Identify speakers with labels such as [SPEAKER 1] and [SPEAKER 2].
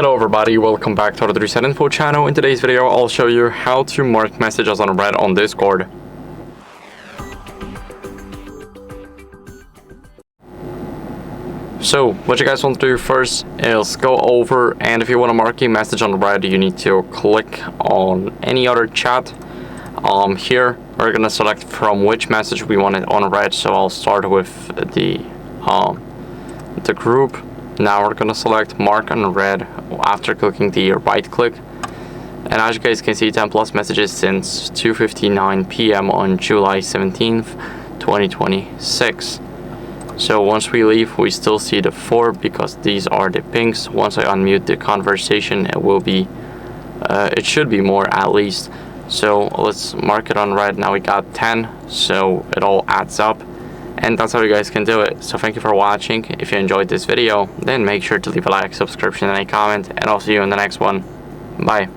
[SPEAKER 1] Hello everybody, welcome back to the HardReset.Info channel. In today's video, I'll show you how to mark messages unread on Discord. So, what you guys want to do first is go over, and if you want to mark a message unread, you need to click on any other chat. Here, we're going to select from which message we want it unread, so I'll start with the group. Now we're going to select mark unread after clicking the right click. And as you guys can see, 10 plus messages since 2:59 p.m. on July 17th, 2026. So once we leave, we still see the 4 because these are the pings. Once I unmute the conversation, it will be, it should be more at least. So let's mark it unread. Now we got 10, so it all adds up. And that's how you guys can do it. So thank you for watching. If you enjoyed this video, then make sure to leave a like, subscription, and a comment, and I'll see you in the next one. Bye.